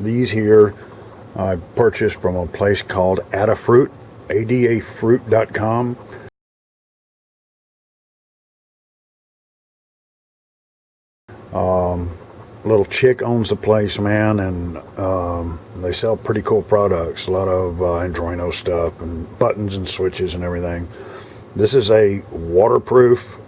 These here I purchased from a place called Adafruit, adafruit.com. Little chick owns the place, man, and they sell pretty cool products. A lot of Androino stuff and buttons and switches and everything. This is a waterproof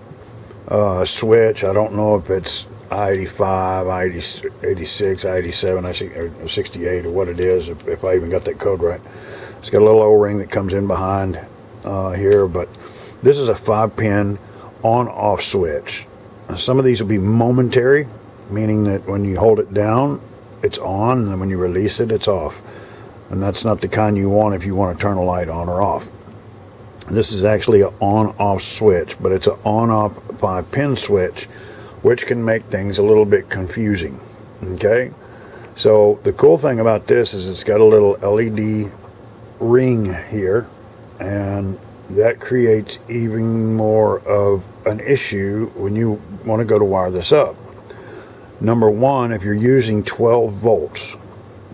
switch. I don't know if it's I-85, I-86, I-87, or 68, or what it is, if I even got that code right. It's got a little O-ring that comes in behind here, but this is a 5-pin on-off switch. Some of these will be momentary, meaning that when you hold it down, it's on, and then when you release it, it's off. And that's not the kind you want if you want to turn a light on or off. This is actually an on-off switch, but it's an on-off 5-pin switch, which can make things a little bit confusing. Okay? So the cool thing about this is it's got a little LED ring here, and that creates even more of an issue when you want to go to wire this up. Number one, if you're using 12 volts,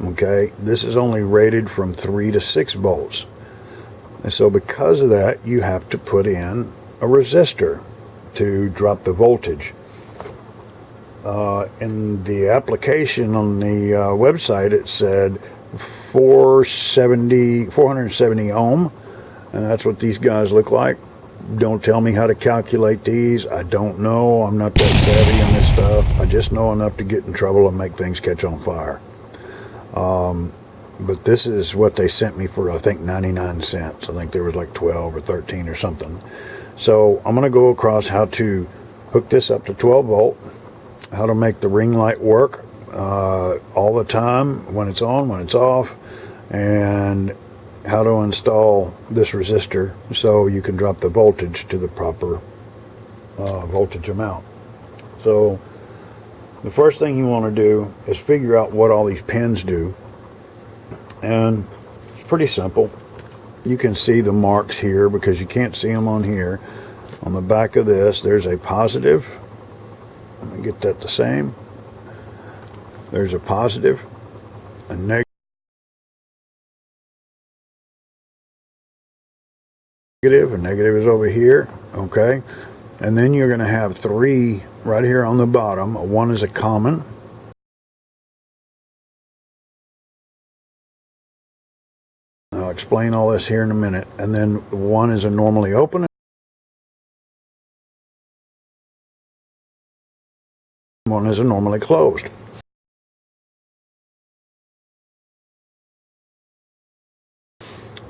okay, this is only rated from 3 to 6 volts. And so because of that, you have to put in a resistor to drop the voltage. In the application on the website, it said 470 ohm, and that's what these guys look like. Don't tell me how to calculate these. I don't know. I'm not that savvy in this stuff. I just know enough to get in trouble and make things catch on fire. But this is what they sent me for, I think, 99 cents. I think there was like 12 or 13 or something. So I'm going to go across how to hook this up to 12 volt, how to make the ring light work all the time, when it's on, when it's off, and how to install this resistor so you can drop the voltage to the proper voltage amount. So the first thing you want to do is figure out what all these pins do, and it's pretty simple. You can see the marks here because you can't see them on here. On the back of this, there's a positive. Let me get that the same. There's a positive, a negative. A negative is over here, okay? And then you're going to have 3 right here on the bottom. One is a common. I'll explain all this here in a minute. And then one is a normally open. One is a normally closed.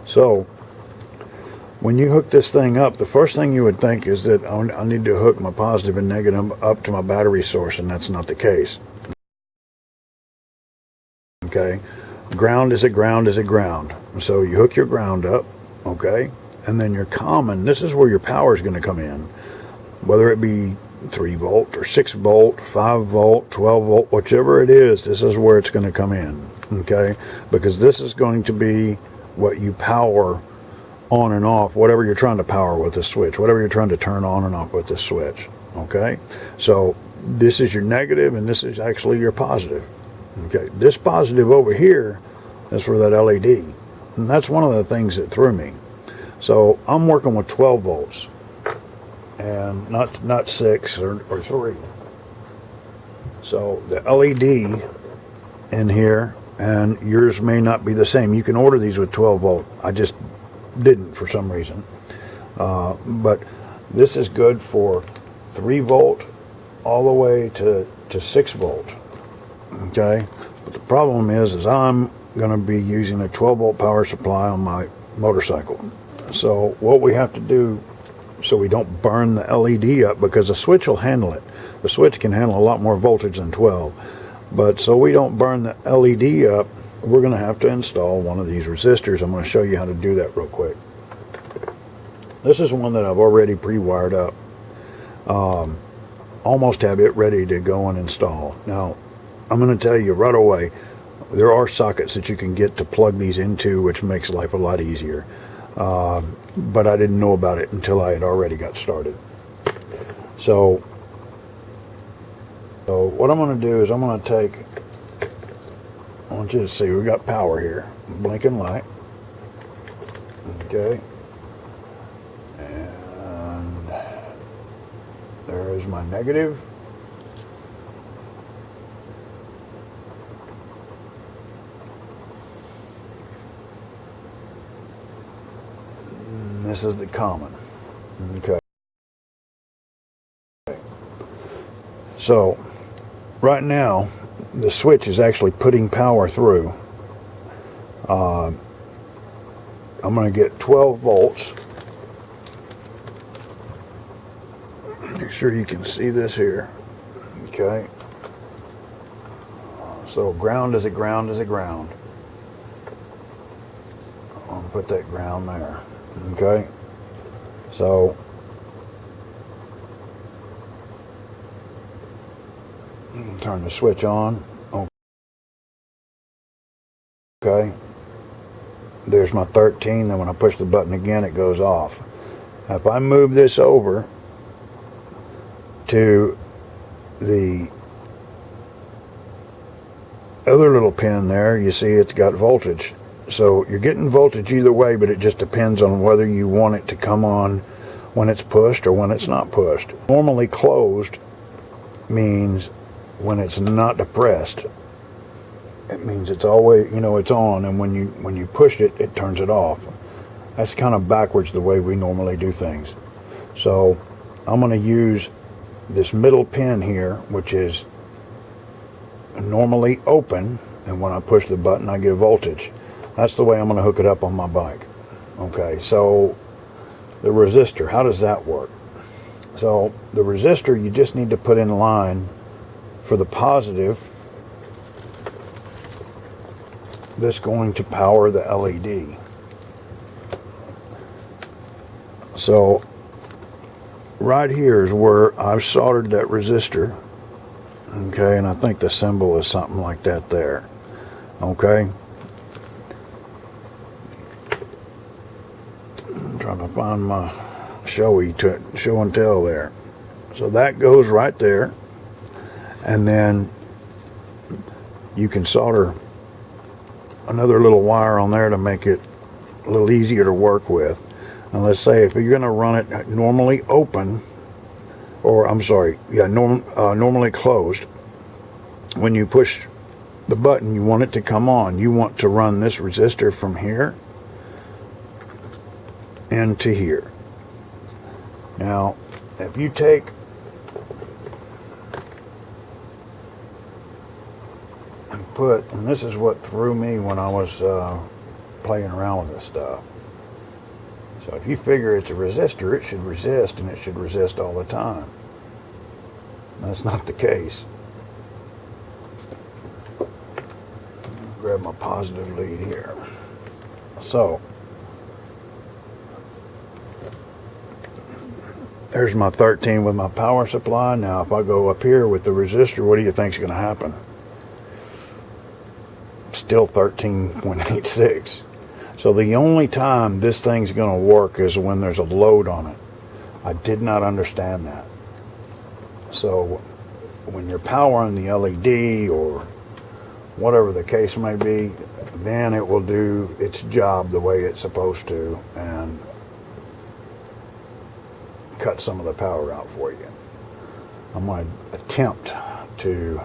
So when you hook this thing up, the first thing you would think is that I need to hook my positive and negative up to my battery source, and that's not the case. Okay, ground is a ground is a ground. So you hook your ground up, okay, and then your common, this is where your power is going to come in, whether it be 3 volt or 6 volt, 5 volt, 12 volt, whichever it is, this is where it's going to come in, okay, because this is going to be what you power on and off, whatever you're trying to power with the switch, whatever you're trying to turn on and off with the switch, okay? So this is your negative, and this is actually your positive, okay? This positive over here is for that LED, and that's one of the things that threw me. So I'm working with 12 volts, and not 6 or 3. So the LED in here, and yours may not be the same. You can order these with 12 volt. I just didn't for some reason, but this is good for 3 volt all the way to 6 volt, okay? But the problem is I'm going to be using a 12 volt power supply on my motorcycle. So what we have to do, so we don't burn the LED up, because the switch will handle it. The switch can handle a lot more voltage than 12, but so we don't burn the LED up, we're going to have to install one of these resistors. I'm going to show you how to do that real quick. This is one that I've already pre-wired up. Almost have it ready to go and install. Now, I'm going to tell you right away, there are sockets that you can get to plug these into, which makes life a lot easier. But I didn't know about it until I had already got started. So what I'm going to do is I'm going to want you to see we got power here. Blinking light. Okay. And there is my negative. And this is the common. Okay. So right now the switch is actually putting power through. I'm going to get 12 volts. Make sure you can see this here. Okay. So ground is a ground is a ground. I'll put that ground there. Okay. So turn the switch on. Okay. There's my 13. Then when I push the button again, it goes off. Now, if I move this over to the other little pin there, you see it's got voltage. So you're getting voltage either way, but it just depends on whether you want it to come on when it's pushed or when it's not pushed. Normally closed means when it's not depressed. It means it's always, it's on, and when you push it, it turns it off. That's kind of backwards the way we normally do things. So I'm going to use this middle pin here, which is normally open, and when I push the button, I get voltage. That's the way I'm going to hook it up on my bike. Okay, so the resistor, how does that work? So the resistor, you just need to put in line for the positive. This going to power the LED. So right here is where I've soldered that resistor. Okay, and I think the symbol is something like that there. Okay. I'm trying to find my show and tell there. So that goes right there. And then you can solder another little wire on there to make it a little easier to work with. And let's say if you're going to run it normally open, or I'm sorry, normally closed, when you push the button, you want it to come on. You want to run this resistor from here into here. Now, if you take and this is what threw me when I was playing around with this stuff. So if you figure it's a resistor, it should resist, and it should resist all the time. That's not the case. Grab my positive lead here. So there's my 13 with my power supply. Now if I go up here with the resistor, what do you think is going to happen? Still 13.86. So the only time this thing's going to work is when there's a load on it. I did not understand that. So when you're powering the LED or whatever the case may be, then it will do its job the way it's supposed to and cut some of the power out for you. I'm going to attempt to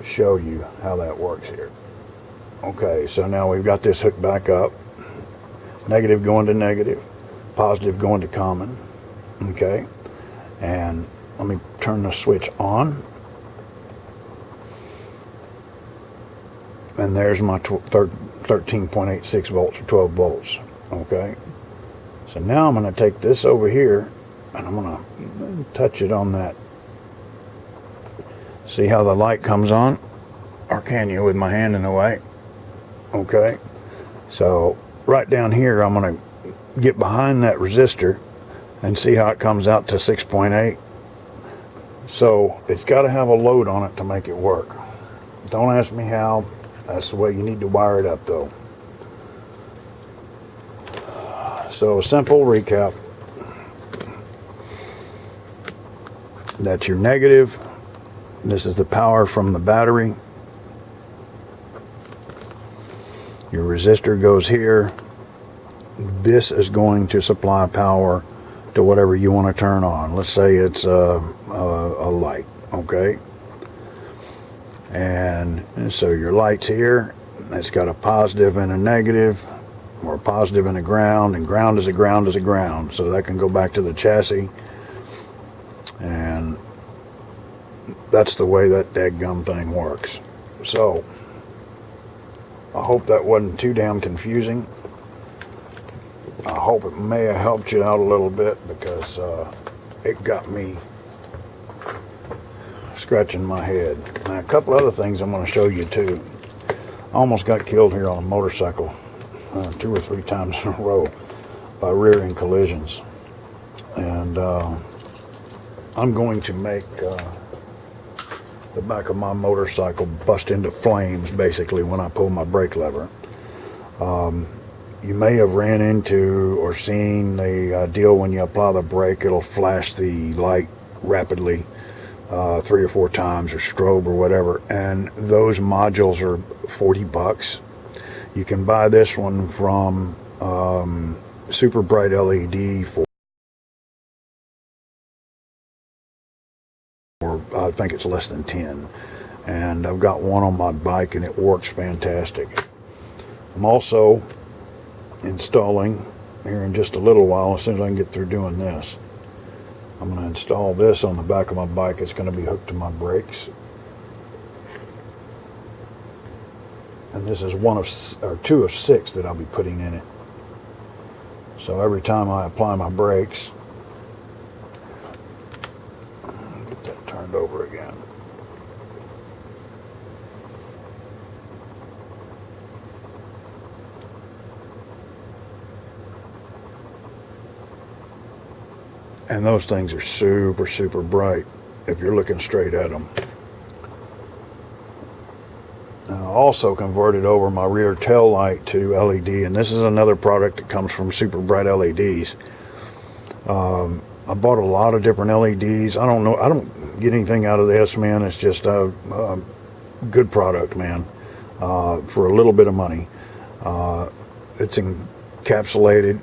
show you how that works here. Okay, so now we've got this hooked back up. Negative going to negative, positive going to common. Okay, and let me turn the switch on. And there's my 13.86 volts or 12 volts. Okay, so now I'm going to take this over here and I'm going to touch it on that. See how the light comes on? Or can you with my hand in the way? Okay, so right down here I'm going to get behind that resistor and see how it comes out to 6.8. So it's got to have a load on it to make it work. Don't ask me how. That's the way you need to wire it up though. So simple recap. That's your negative. This is the power from the battery. Your resistor goes here. This is going to supply power to whatever you want to turn on. Let's say it's a light, okay? And so your light's here. It's got a positive and a negative, or a positive and a ground, and ground is a ground is a ground. So that can go back to the chassis. And that's the way that daggum thing works. So I hope that wasn't too damn confusing. I hope it may have helped you out a little bit, because it got me scratching my head. Now, a couple other things I'm going to show you too. I almost got killed here on a motorcycle 2 or 3 times in a row by rear-end collisions. And I'm going to make the back of my motorcycle bust into flames basically when I pull my brake lever. You may have ran into or seen the deal when you apply the brake, it'll flash the light rapidly 3 or 4 times, or strobe or whatever, and those modules are $40. You can buy this one from Super Bright LED for I think it's less than 10, and I've got one on my bike and it works fantastic. I'm also installing here in just a little while, as soon as I can get through doing this, I'm going to install this on the back of my bike. It's going to be hooked to my brakes, and this is 2 of 6 that I'll be putting in it. So every time I apply my brakes, get that turned over again. And those things are super, super bright if you're looking straight at them. And I also converted over my rear tail light to LED, and this is another product that comes from Super Bright LEDs. I bought a lot of different LEDs. I don't get anything out of this, man. It's just a good product, man, for a little bit of money. It's encapsulated,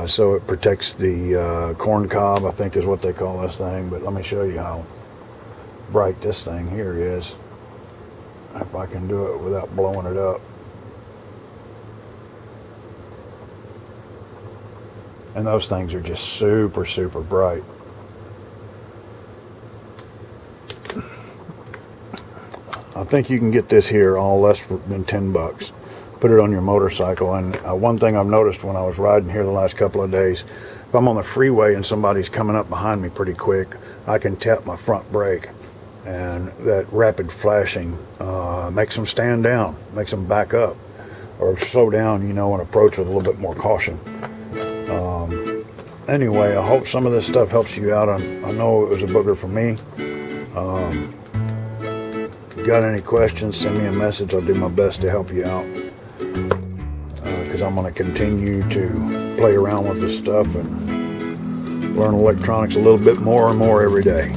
so it protects the corn cob, I think is what they call this thing. But let me show you how bright this thing here is, if I can do it without blowing it up. And those things are just super, super bright. I think you can get this here all less than $10. Put it on your motorcycle. And one thing I've noticed when I was riding here the last couple of days, if I'm on the freeway and somebody's coming up behind me pretty quick, I can tap my front brake, and that rapid flashing makes them stand down, makes them back up, or slow down, you know, and approach with a little bit more caution. Anyway, I hope some of this stuff helps you out. I know it was a booger for me. If you got any questions, send me a message. I'll do my best to help you out, because I'm going to continue to play around with this stuff and learn electronics a little bit more and more every day.